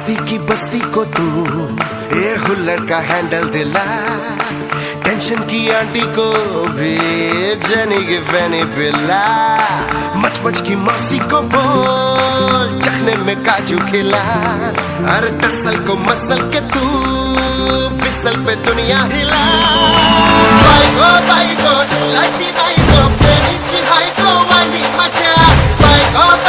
बस्ती को तू ये हुल्लड़ का हैंडल दिला, टेंशन की आंटी को भी जनी की फैनी पिला, मच मच की मौसी को बोल चखने में काजू खिला, हर टसल को मसल के तू फिसल पे दुनिया हिला। बाई को लड़की बाई को प्रेमी हाई को वाली मचा, बाई को